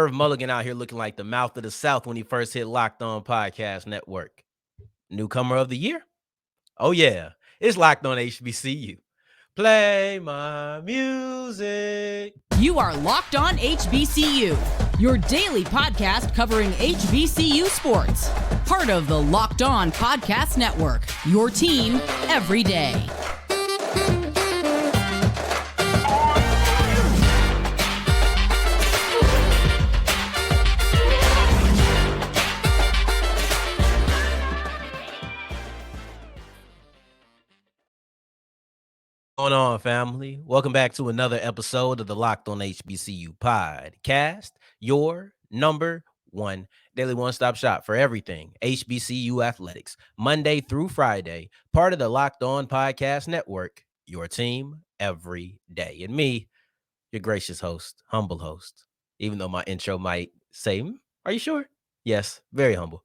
Irv Mulligan out here looking like the mouth of the South when he first hit Locked On Podcast Network. Newcomer of the year? Oh, yeah. It's Locked On HBCU. Play my music. You are Locked On HBCU, your daily podcast covering HBCU sports. Part of the Locked On Podcast Network, your team every day. What's going on, family? Welcome back to another episode of the Locked On HBCU podcast, your number one daily one-stop shop for everything HBCU athletics, Monday through Friday, part of the Locked On Podcast Network, your team every day. And me, your gracious host, humble host, even though my intro might say, are you sure? Yes, very humble.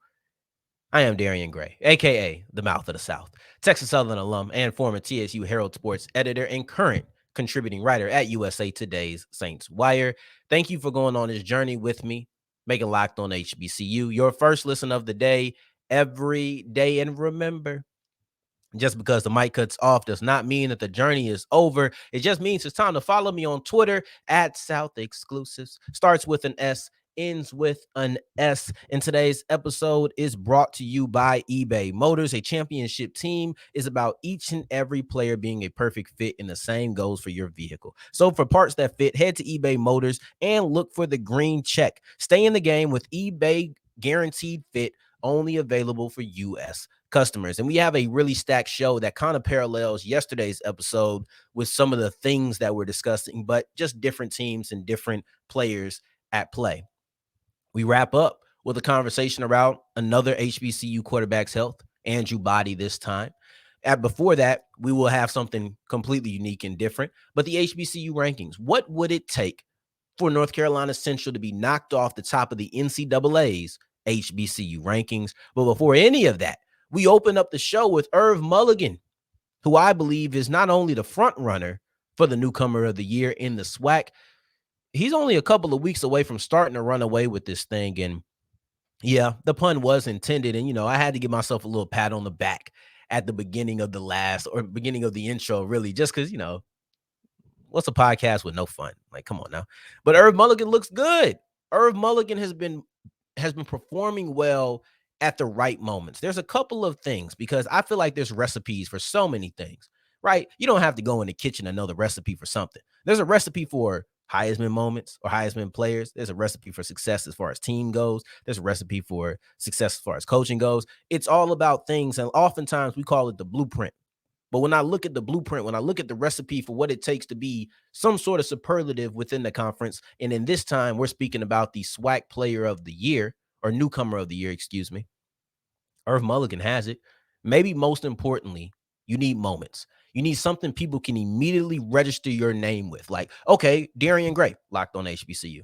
I am Darian Gray, a.k.a. the Mouth of the South, Texas Southern alum and former TSU Herald Sports editor and current contributing writer at USA Today's Saints Wire. Thank you for going on this journey with me, making Locked On HBCU your first listen of the day every day. And remember, just because the mic cuts off does not mean that the journey is over. It just means it's time to follow me on Twitter at South Exclusives. Starts with an S, ends with an S. And today's episode is brought to you by eBay Motors. A championship team is about each and every player being a perfect fit, and the same goes for your vehicle. So for parts that fit, head to eBay Motors and look for the green check. Stay in the game with eBay Guaranteed Fit, only available for U.S. customers. And we have a really stacked show that kind of parallels yesterday's episode with some of the things that we're discussing, but just different teams and different players at play. We wrap up with a conversation around another HBCU quarterback's health, Andrew Body this time. Before that, we will have something completely unique and different, but the HBCU rankings. What would it take for North Carolina Central to be knocked off the top of the NCAA's HBCU rankings? But before any of that, we open up the show with Irv Mulligan, who I believe is not only the front runner for the newcomer of the year in the SWAC. He's only a couple of weeks away from starting to run away with this thing. And yeah, the pun was intended. And, I had to give myself a little pat on the back at the beginning of beginning of the intro, really, just because, what's a podcast with no fun? Like, come on now. But Irv Mulligan looks good. Irv Mulligan has been performing well at the right moments. There's a couple of things, because I feel like there's recipes for so many things, right? You don't have to go in the kitchen and know the recipe for something. There's a recipe for Heisman moments or Heisman players. There's a recipe for success as far as team goes. There's a recipe for success as far as coaching goes. It's all about things, and oftentimes we call it the blueprint. But when I look at the blueprint, when I look at the recipe for what it takes to be some sort of superlative within the conference, and in this time, we're speaking about the SWAC player of the year, or newcomer of the year, excuse me. Irv Mulligan has it. Maybe most importantly, you need moments. You need something people can immediately register your name with. Like, okay, Darian Gray, Locked On HBCU.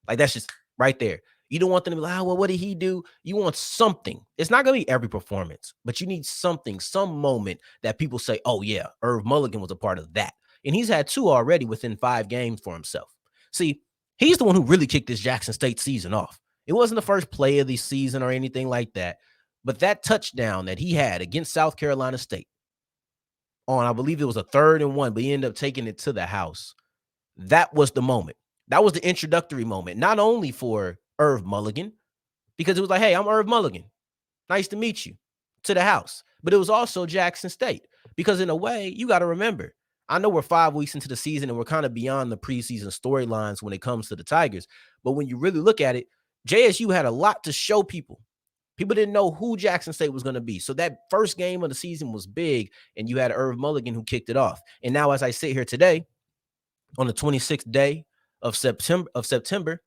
Like, that's just right there. You don't want them to be like, well, what did he do? You want something. It's not going to be every performance, but you need something, some moment that people say, oh, yeah, Irv Mulligan was a part of that. And he's had 2 already within 5 games for himself. See, he's the one who really kicked this Jackson State season off. It wasn't the first play of the season or anything like that, but that touchdown that he had against South Carolina State on, I believe it was a 3rd and 1, but he ended up taking it to the house. That was the moment. That was the introductory moment, not only for Irv Mulligan, because it was like, hey, I'm Irv Mulligan. Nice to meet you, to the house. But it was also Jackson State, because in a way, you got to remember, I know we're 5 weeks into the season and we're kind of beyond the preseason storylines when it comes to the Tigers. But when you really look at it, JSU had a lot to show people. People didn't know who Jackson State was going to be. So that first game of the season was big, and you had Irv Mulligan who kicked it off. And now as I sit here today, on the 26th day of September,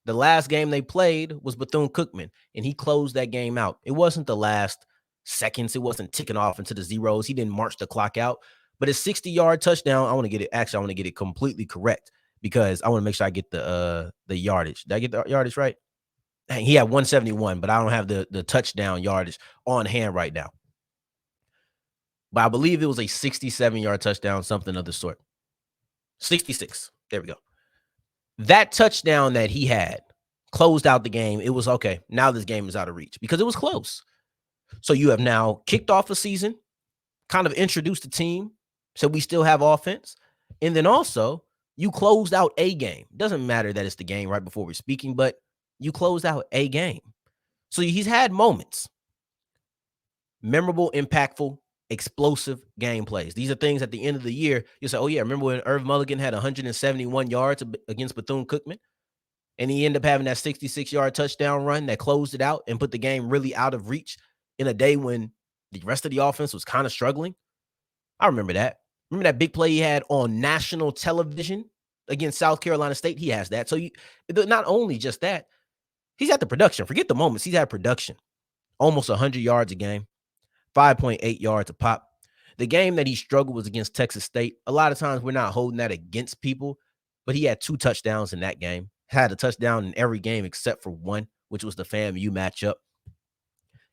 the last game they played was Bethune-Cookman, and he closed that game out. It wasn't the last seconds. It wasn't ticking off into the zeros. He didn't march the clock out. But a 60-yard touchdown, I want to get it completely correct, because I want to make sure I get the yardage. Did I get the yardage right? He had 171, but I don't have the touchdown yardage on hand right now. But I believe it was a 67-yard touchdown, something of the sort. 66. There we go. That touchdown that he had closed out the game. It was okay. Now this game is out of reach because it was close. So you have now kicked off the season, kind of introduced the team, so we still have offense. And then also, you closed out a game. Doesn't matter that it's the game right before we're speaking, but you closed out a game. So he's had moments. Memorable, impactful, explosive game plays. These are things at the end of the year, you say, oh, yeah, remember when Irv Mulligan had 171 yards against Bethune-Cookman? And he ended up having that 66-yard touchdown run that closed it out and put the game really out of reach in a day when the rest of the offense was kind of struggling. I remember that. Remember that big play he had on national television against South Carolina State? He has that. So not only just that, he's had the production. Forget the moments. He's had production. Almost 100 yards a game, 5.8 yards a pop. The game that he struggled was against Texas State. A lot of times we're not holding that against people, but he had 2 touchdowns in that game. Had a touchdown in every game except for one, which was the FAMU matchup.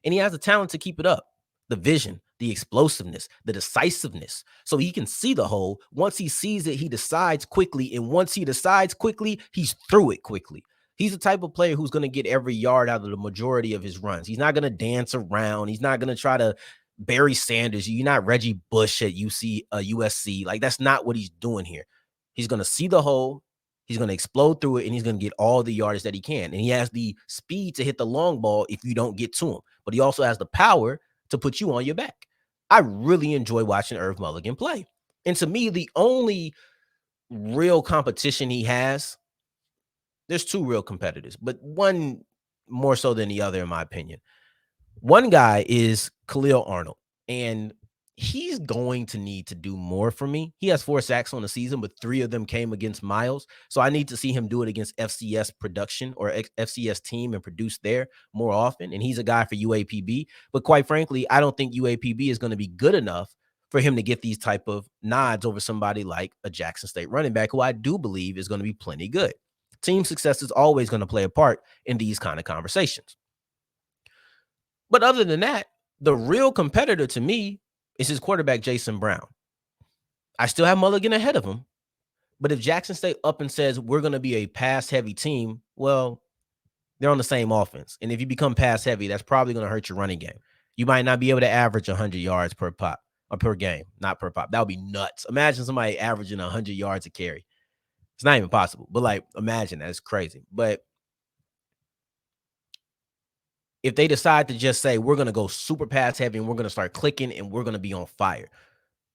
And he has the talent to keep it up. The vision, the explosiveness, the decisiveness. So he can see the hole. Once he sees it, he decides quickly. And once he decides quickly, he's through it quickly. He's the type of player who's going to get every yard out of the majority of his runs. He's not going to dance around. He's not going to try to Barry Sanders. You're not Reggie Bush at USC. Like, that's not what he's doing here. He's going to see the hole. He's going to explode through it, and he's going to get all the yardage that he can. And he has the speed to hit the long ball if you don't get to him. But he also has the power to put you on your back. I really enjoy watching Irv Mulligan play. And to me, the only real competition he has, there's 2 real competitors, but one more so than the other, in my opinion. One guy is Khalil Arnold, and he's going to need to do more for me. He has 4 sacks on the season, but 3 of them came against Miles. So I need to see him do it against FCS production or FCS team and produce there more often. And he's a guy for UAPB. But quite frankly, I don't think UAPB is going to be good enough for him to get these type of nods over somebody like a Jackson State running back, who I do believe is going to be plenty good. Team success is always going to play a part in these kind of conversations. But other than that, the real competitor to me is his quarterback, Jason Brown. I still have Mulligan ahead of him, but if Jackson State up and says we're going to be a pass-heavy team, well, they're on the same offense. And if you become pass-heavy, that's probably going to hurt your running game. You might not be able to average 100 yards per pop or per game, not per pop. That would be nuts. Imagine somebody averaging 100 yards a carry. It's not even possible, but like, imagine that. It's crazy. But if they decide to just say, we're going to go super pass heavy and we're going to start clicking and we're going to be on fire,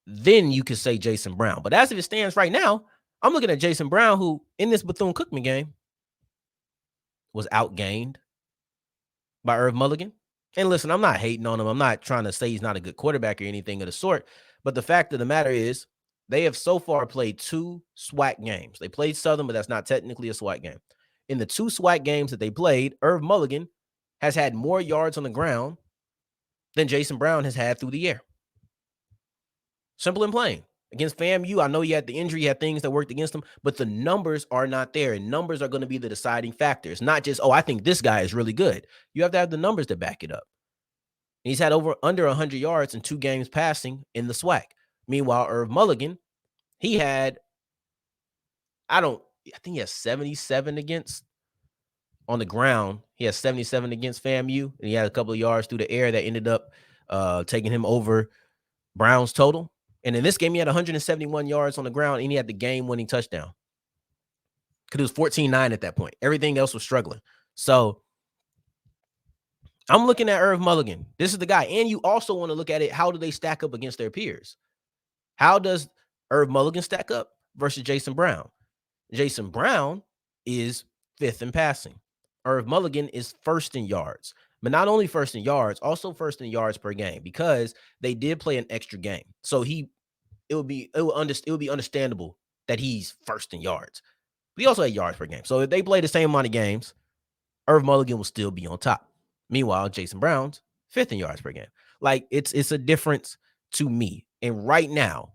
then you could say Jason Brown. But as it stands right now, I'm looking at Jason Brown, who in this Bethune-Cookman game was outgained by Irv Mulligan. And listen, I'm not hating on him. I'm not trying to say he's not a good quarterback or anything of the sort. But the fact of the matter is, they have so far played 2 SWAC games. They played Southern, but that's not technically a SWAC game. In the 2 SWAC games that they played, Irv Mulligan has had more yards on the ground than Jason Brown has had through the air. Simple and plain. Against FAMU, I know he had the injury, he had things that worked against him, but the numbers are not there, and numbers are going to be the deciding factor. It's not just, oh, I think this guy is really good. You have to have the numbers to back it up. And he's had under 100 yards in 2 games passing in the SWAC. Meanwhile, Irv Mulligan, he had, I think he has 77 against on the ground. He has 77 against FAMU, and he had a couple of yards through the air that ended up taking him over Brown's total. And in this game, he had 171 yards on the ground, and he had the game-winning touchdown. Because it was 14-9 at that point. Everything else was struggling. So I'm looking at Irv Mulligan. This is the guy. And you also want to look at it, how do they stack up against their peers? How does Irv Mulligan stack up versus Jason Brown? Jason Brown is 5th in passing. Irv Mulligan is 1st in yards. But not only 1st in yards, also 1st in yards per game, because they did play an extra game. So it would be understandable that he's 1st in yards. But he also had yards per game. So if they play the same amount of games, Irv Mulligan will still be on top. Meanwhile, Jason Brown's 5th in yards per game. Like, it's a difference to me. And right now,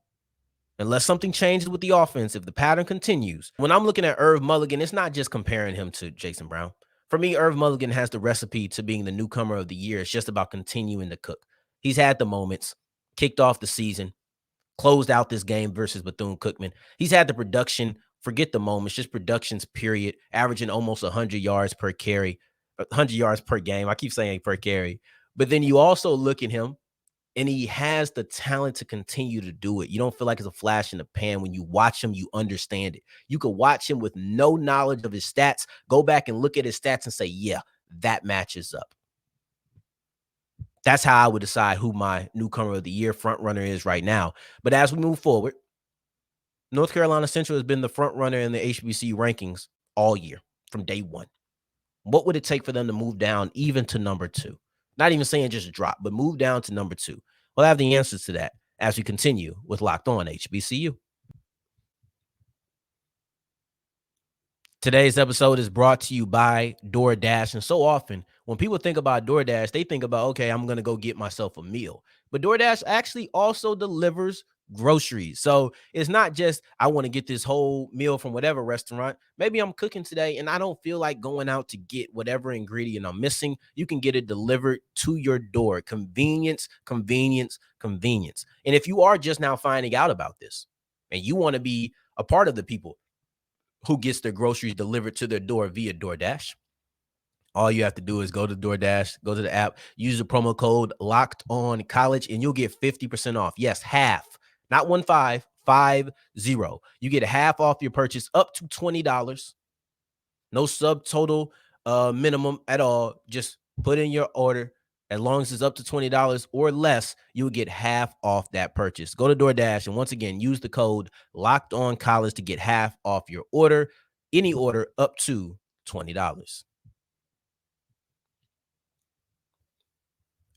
unless something changes with the offense, if the pattern continues, when I'm looking at Irv Mulligan, it's not just comparing him to Jason Brown. For me, Irv Mulligan has the recipe to being the newcomer of the year. It's just about continuing to cook. He's had the moments, kicked off the season, closed out this game versus Bethune-Cookman. He's had the production Forget the moments, just productions, period, averaging almost 100 yards per carry, 100 yards per game. I keep saying per carry. But then you also look at him, and he has the talent to continue to do it. You don't feel like it's a flash in the pan. When you watch him, you understand it. You could watch him with no knowledge of his stats, go back and look at his stats and say, yeah, that matches up. That's how I would decide who my newcomer of the year front runner is right now. But as we move forward, North Carolina Central has been the front runner in the HBCU rankings all year from day one. What would it take for them to move down even to number 2? Not even saying just drop, but move down to number 2. We'll have the answers to that as we continue with Locked On HBCU. Today's episode is brought to you by DoorDash. And so often when people think about DoorDash, they think about, okay, I'm going to go get myself a meal. But DoorDash actually also delivers groceries. So it's not just, I want to get this whole meal from whatever restaurant. Maybe I'm cooking today and I don't feel like going out to get whatever ingredient I'm missing. You can get it delivered to your door. Convenience, convenience, convenience. And if you are just now finding out about this and you want to be a part of the people who gets their groceries delivered to their door via DoorDash, all you have to do is go to DoorDash, go to the app, use the promo code LOCKEDONCollege, and you'll get 50% off. Yes, half, not 15, 50. You get half off your purchase up to $20. No subtotal minimum at all. Just put in your order. As long as it's up to $20 or less, you'll get half off that purchase. Go to DoorDash and once again, use the code LOCKEDONCollege to get half off your order. Any order up to $20.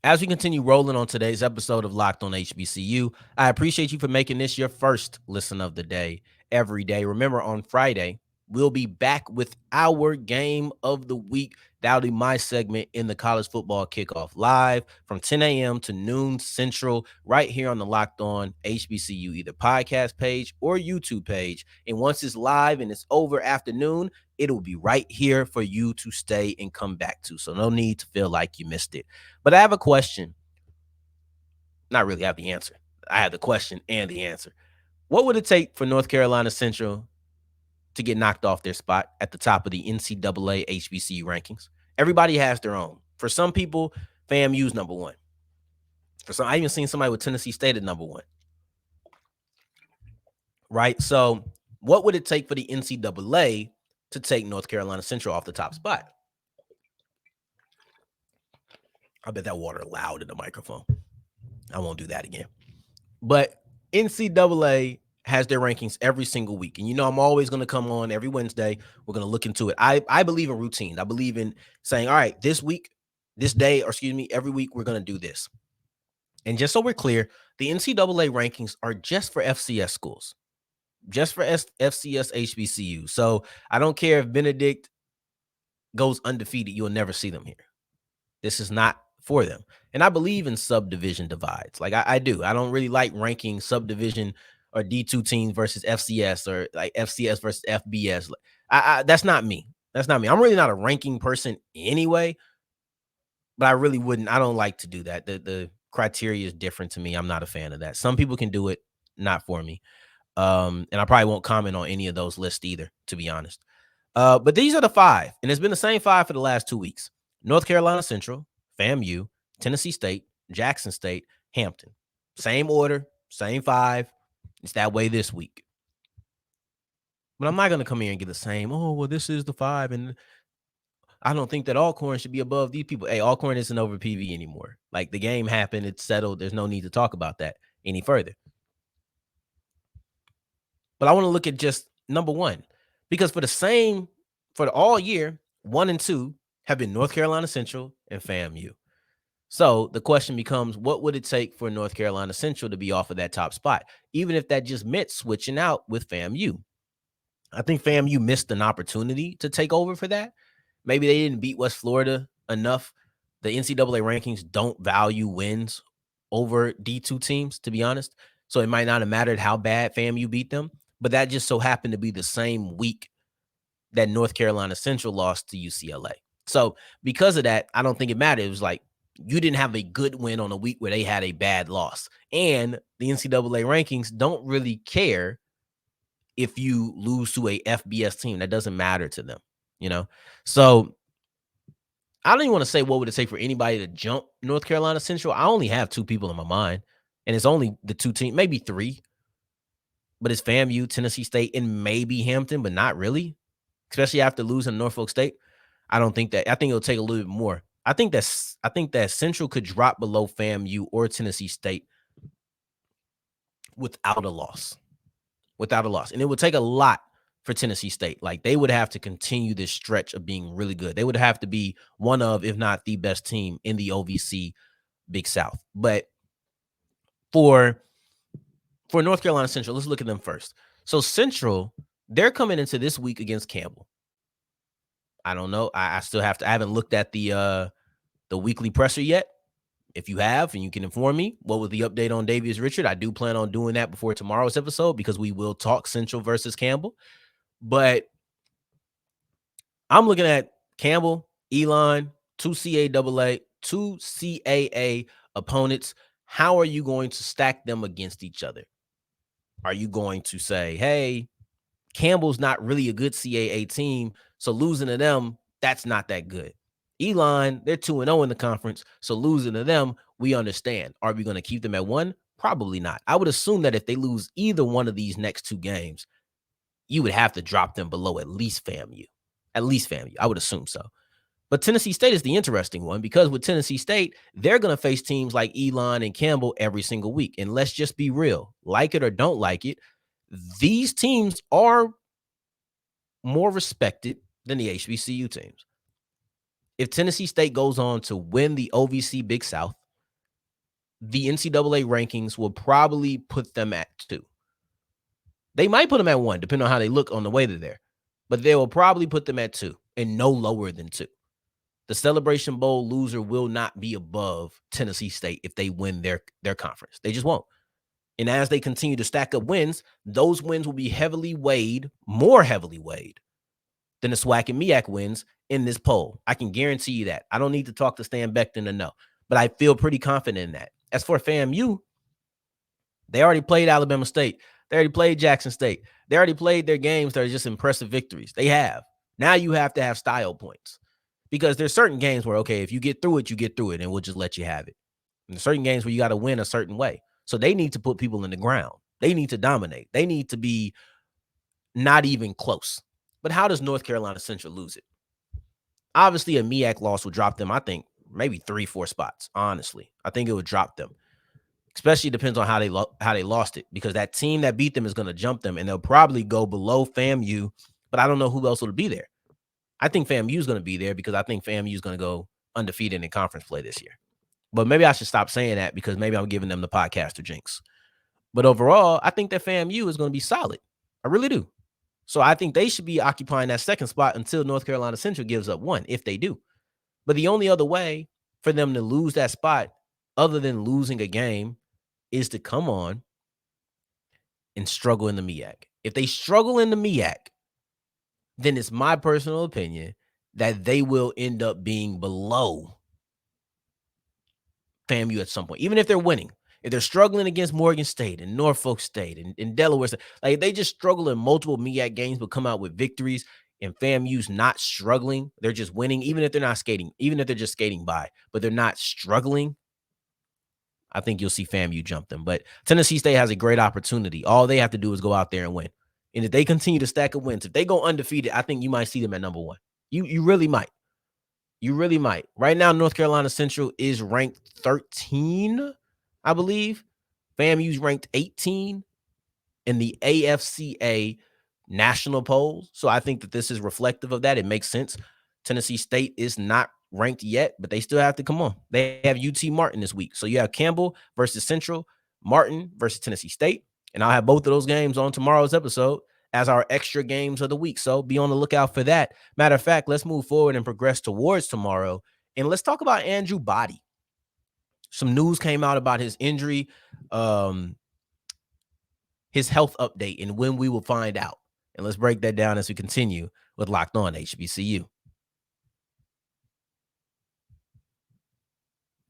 As we continue rolling on today's episode of Locked On HBCU, I appreciate you for making this your first listen of the day every day. Remember, on Friday, we'll be back with our game of the week. That'll be my segment in the college football kickoff live from 10 a.m. to noon Central right here on the Locked On HBCU, either podcast page or YouTube page. And once it's live and it's over afternoon, it'll be right here for you to stay and come back to. So no need to feel like you missed it. But I have a question. Not really have the answer. I have the question and the answer. What would it take for North Carolina Central to get knocked off their spot at the top of the NCAA HBCU rankings? Everybody has their own. For some people, FAMU's number 1. For some, I even seen somebody with Tennessee State at number 1. Right? So what would it take for the NCAA to take North Carolina Central off the top spot? I bet that water loud in the microphone. I won't do that again. But NCAA has their rankings every single week. And I'm always going to come on every Wednesday. We're going to look into it. I believe in routines. I believe in saying, all right, this week, this day, or excuse me, every week we're going to do this. And just so we're clear, the NCAA rankings are just for FCS schools, just for FCS HBCU. So I don't care if Benedict goes undefeated, you'll never see them here. This is not for them. And I believe in subdivision divides. Like I do. I don't really like ranking subdivision or D2 teams versus FCS or like FCS versus FBS. That's not me. That's not me. I'm really not a ranking person anyway, but I really wouldn't. I don't like to do that. The criteria is different to me. I'm not a fan of that. Some people can do it, not for me. And I probably won't comment on any of those lists either, to be honest. But these are the 5, and it's been the same 5 for the last 2 weeks. North Carolina Central, FAMU, Tennessee State, Jackson State, Hampton. Same order, same 5. It's that way this week. But I'm not going to come here and get the same, oh, well, this is the 5, and I don't think that Alcorn should be above these people. Hey, Alcorn isn't over PV anymore. Like, the game happened. It's settled. There's no need to talk about that any further. But I want to look at just number 1. Because for the all year, 1 and 2 have been North Carolina Central and FAMU. So the question becomes, what would it take for North Carolina Central to be off of that top spot, even if that just meant switching out with FAMU? I think FAMU missed an opportunity to take over for that. Maybe they didn't beat West Florida enough. The NCAA rankings don't value wins over D2 teams, to be honest. So it might not have mattered how bad FAMU beat them, but that just so happened to be the same week that North Carolina Central lost to UCLA. So because of that, I don't think it mattered. It was like, you didn't have a good win on a week where they had a bad loss. And the NCAA rankings don't really care if you lose to a FBS team. That doesn't matter to them, you know? So I don't even want to say what would it take for anybody to jump North Carolina Central. I only have two people in my mind, and it's only the two teams, maybe three, but it's FAMU, Tennessee State, and maybe Hampton, but not really, especially after losing Norfolk State. I don't think that. I think it'll take a little bit more. I think that Central could drop below FAMU or Tennessee State without a loss. Without a loss. And it would take a lot for Tennessee State. Like, they would have to continue this stretch of being really good. They would have to be one of, if not the best team in the OVC Big South. But for North Carolina Central, let's look at them first. So Central, they're coming into this week against Campbell. I don't know. I still have to. I haven't looked at the weekly presser yet. If you have, and you can inform me, what was the update on Davius Richard? I do plan on doing that before tomorrow's episode because we will talk Central versus Campbell. But I'm looking at Campbell, Elon, two CAA opponents. How are you going to stack them against each other? Are you going to say, hey, Campbell's not really a good CAA team, so losing to them, that's not that good. Elon, they're 2-0 in the conference, so losing to them, we understand. Are we going to keep them at 1? Probably not. I would assume that if they lose either one of these next 2 games, you would have to drop them below at least FAMU. At least FAMU. I would assume so. But Tennessee State is the interesting one because with Tennessee State, they're going to face teams like Elon and Campbell every single week. And let's just be real. Like it or don't like it, these teams are more respected than the HBCU teams. If Tennessee State goes on to win the OVC Big South, the NCAA rankings will probably put them at 2. They might put them at 1, depending on how they look on the way they're there. But they will probably put them at 2 and no lower than 2. The Celebration Bowl loser will not be above Tennessee State if they win their conference. They just won't. And as they continue to stack up wins, those wins will be more heavily weighed than the SWAC and MEAC wins in this poll. I can guarantee you that. I don't need to talk to Stan Beckton to know, but I feel pretty confident in that. As for FAMU, they already played Alabama State. They already played Jackson State. They already played their games that are just impressive victories. They have. Now you have to have style points because there's certain games where, okay, if you get through it, you get through it, and we'll just let you have it. And there's certain games where you got to win a certain way. So they need to put people in the ground. They need to dominate. They need to be not even close. But how does North Carolina Central lose it? Obviously, a MEAC loss will drop them, I think, maybe 3-4 spots, honestly. I think it would drop them. Especially depends on how they lost it, because that team that beat them is going to jump them, and they'll probably go below FAMU, but I don't know who else will be there. I think FAMU is going to be there because I think FAMU is going to go undefeated in conference play this year. But maybe I should stop saying that because maybe I'm giving them the podcaster jinx. But overall, I think that FAMU is going to be solid. I really do. So I think they should be occupying that second spot until North Carolina Central gives up 1, if they do. But the only other way for them to lose that spot, other than losing a game, is to come on and struggle in the MEAC. If they struggle in the MEAC, then it's my personal opinion that they will end up being below FAMU at some point, even if they're winning. If they're struggling against Morgan State and Norfolk State and Delaware State, like they just struggle in multiple MEAC games but come out with victories, and FAMU's not struggling, they're just winning, even if they're not skating, even if they're just skating by, but they're not struggling, I think you'll see FAMU jump them. But Tennessee State has a great opportunity. All they have to do is go out there and win. And if they continue to stack up wins, if they go undefeated, I think you might see them at number 1. You really might. You really might. Right now, North Carolina Central is ranked 13, I believe. FAMU's ranked 18 in the AFCA national polls. So I think that this is reflective of that. It makes sense. Tennessee State is not ranked yet, but they still have to come on. They have UT Martin this week. So you have Campbell versus Central, Martin versus Tennessee State. And I'll have both of those games on tomorrow's episode as our extra games of the week. So be on the lookout for that. Matter of fact, let's move forward and progress towards tomorrow. And let's talk about Andrew Body. Some news came out about his injury, his health update, and when we will find out. And let's break that down as we continue with Locked On HBCU.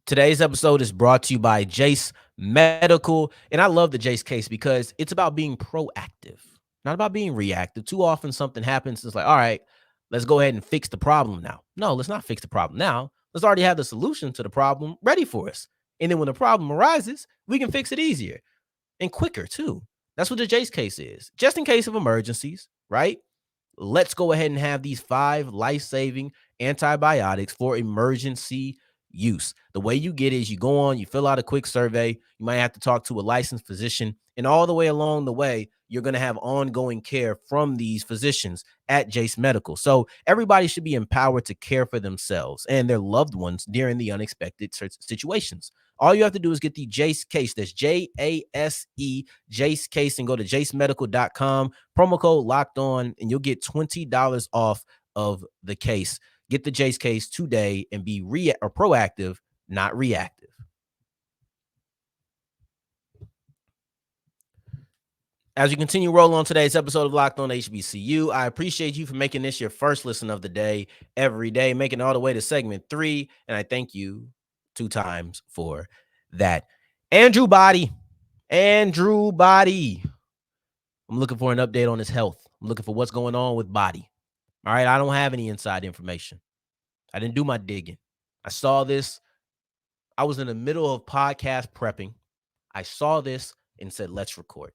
Today's episode is brought to you by Jase Medical. And I love the Jase case because it's about being proactive. not about being reactive. Too often something happens. It's like, all right, let's go ahead and fix the problem now. No, let's not fix the problem now. Let's already have the solution to the problem ready for us. And then when the problem arises, we can fix it easier and quicker too. That's what the Jase case is. Just in case of emergencies, right? Let's go ahead and have these 5 life-saving antibiotics for emergency use. The way you get it is you go on, you fill out a quick survey. You might have to talk to a licensed physician. And all the way along the way, you're going to have ongoing care from these physicians at Jase Medical. So everybody should be empowered to care for themselves and their loved ones during the unexpected situations. All you have to do is get the Jase case. That's Jase, Jase case, and go to jasemedical.com. Promo code locked on, and you'll get $20 off of the case. Get the Jase case today and be proactive, not reactive. As we continue rolling on today's episode of Locked On HBCU, I appreciate you for making this your first listen of the day every day, making it all the way to segment 3, and I thank you 2 times for that. Andrew Body. I'm looking for an update on his health. I'm looking for what's going on with Body. All right, I don't have any inside information. I didn't do my digging. I saw this. I was in the middle of podcast prepping. I saw this and said, let's record.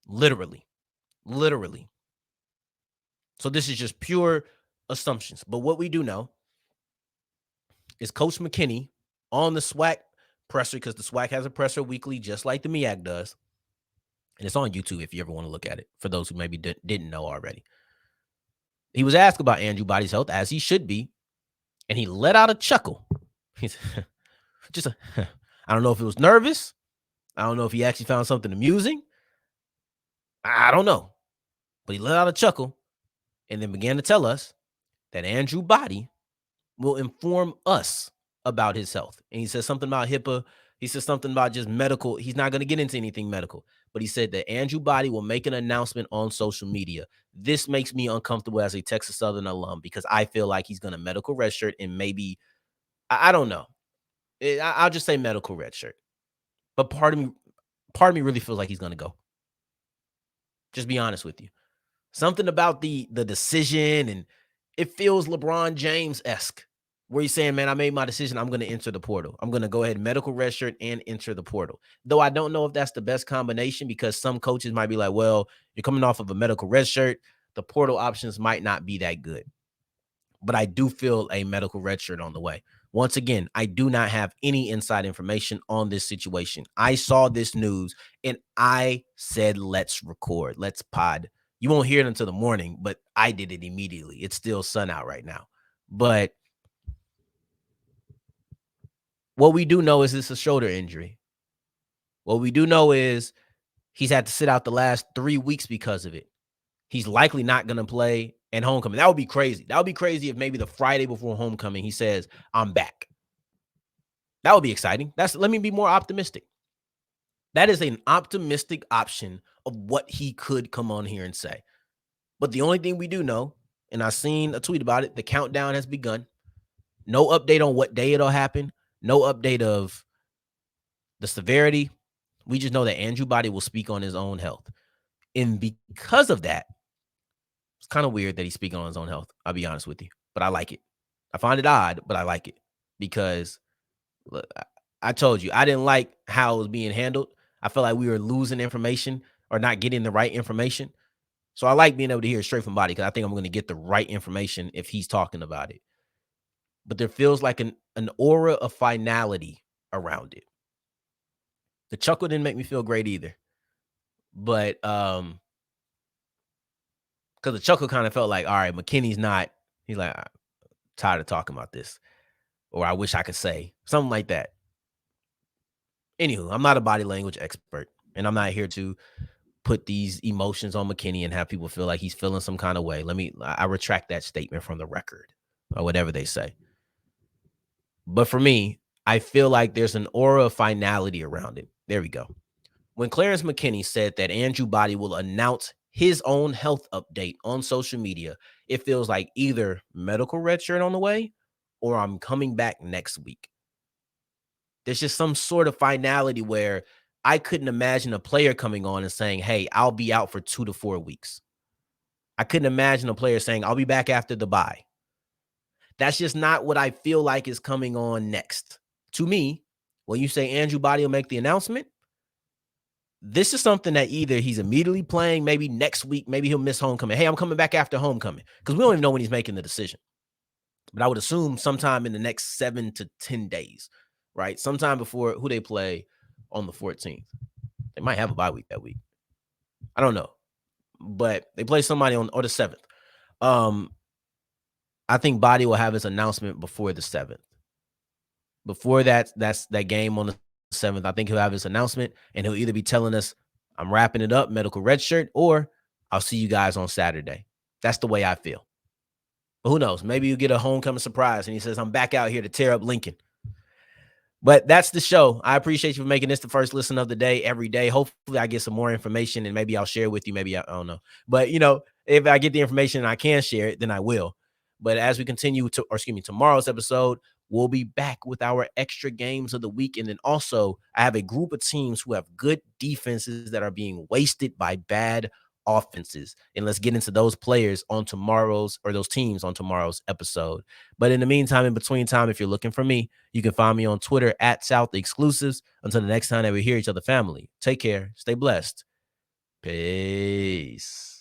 Literally. So this is just pure assumptions. But what we do know is Coach McKinney on the SWAC presser, because the SWAC has a presser weekly, just like the MEAC does. And it's on YouTube if you ever want to look at it, for those who maybe didn't know already. He was asked about Andrew Body's health, as he should be, and he let out a chuckle. He's just I don't know if it was nervous. I don't know if he actually found something amusing. I don't know. But he let out a chuckle and then began to tell us that Andrew Body will inform us about his health. And he said something about HIPAA. He said something about just medical. He's not going to get into anything medical. But he said that Andrew Body will make an announcement on social media. This makes me uncomfortable as a Texas Southern alum, because I feel like he's going to medical redshirt, and maybe, I don't know. I'll just say medical redshirt. But part of me really feels like he's going to go. Just be honest with you. Something about the decision, and it feels LeBron James-esque, where he's saying, man, I made my decision. I'm going to enter the portal. I'm going to go ahead, medical redshirt, and enter the portal. Though I don't know if that's the best combination, because some coaches might be like, well, you're coming off of a medical redshirt. The portal options might not be that good. But I do feel a medical redshirt on the way. Once again, I do not have any inside information on this situation. I saw this news and I said, let's record, let's pod. You won't hear it until the morning, but I did it immediately. It's still sun out right now. But what we do know is it's a shoulder injury. What we do know is he's had to sit out the last 3 weeks because of it. He's likely not going to play in homecoming. That would be crazy. That would be crazy if maybe the Friday before homecoming he says, I'm back. That would be exciting. Let me be more optimistic. That is an optimistic option of what he could come on here and say. But the only thing we do know, and I seen a tweet about it, the countdown has begun. No update on what day it'll happen. No update of the severity. We just know that Andrew Body will speak on his own health. And because of that, it's kind of weird that he's speaking on his own health. I'll be honest with you, but I like it. I find it odd, but I like it, because look, I told you, I didn't like how it was being handled. I felt like we were losing information or not getting the right information. So I like being able to hear it straight from Body, because I think I'm going to get the right information if he's talking about it. But there feels like an aura of finality around it. The chuckle didn't make me feel great either. But because the chuckle kind of felt like, all right, McKinney's not, he's like, I'm tired of talking about this, or I wish I could say something like that. Anywho, I'm not a body language expert, and I'm not here to put these emotions on McKinney and have people feel like he's feeling some kind of way. I retract that statement from the record, or whatever they say. But for me, I feel like there's an aura of finality around it. There we go. When Clarence McKinney said that Andrew Body will announce his own health update on social media, it feels like either medical redshirt on the way or I'm coming back next week. There's just some sort of finality where I couldn't imagine a player coming on and saying, hey, I'll be out for 2 to 4 weeks. I couldn't imagine a player saying, I'll be back after the bye. That's just not what I feel like is coming on next. To me, when you say Andrew Body will make the announcement, this is something that either he's immediately playing, maybe next week, maybe he'll miss homecoming. Hey, I'm coming back after homecoming, because we don't even know when he's making the decision. But I would assume sometime in the next 7 to 10 days, right? Sometime before who they play on the 14th. They might have a bye week that week. I don't know. But they play somebody on or the 7th. I think Body will have his announcement before the 7th. Before that's that game on the 7th, I think he'll have his announcement, and he'll either be telling us, I'm wrapping it up, medical red shirt, or I'll see you guys on Saturday. That's the way I feel. But who knows? Maybe you get a homecoming surprise, and he says, I'm back out here to tear up Lincoln. But that's the show. I appreciate you for making this the first listen of the day every day. Hopefully I get some more information, and maybe I'll share it with you. Maybe I don't know. But, if I get the information and I can share it, then I will. But as we continue tomorrow's episode, we'll be back with our extra games of the week. And then also, I have a group of teams who have good defenses that are being wasted by bad offenses. And let's get into those players on those teams on tomorrow's episode. But in the meantime, in between time, if you're looking for me, you can find me on Twitter at South Exclusives. Until the next time that we hear each other, family, take care, stay blessed. Peace.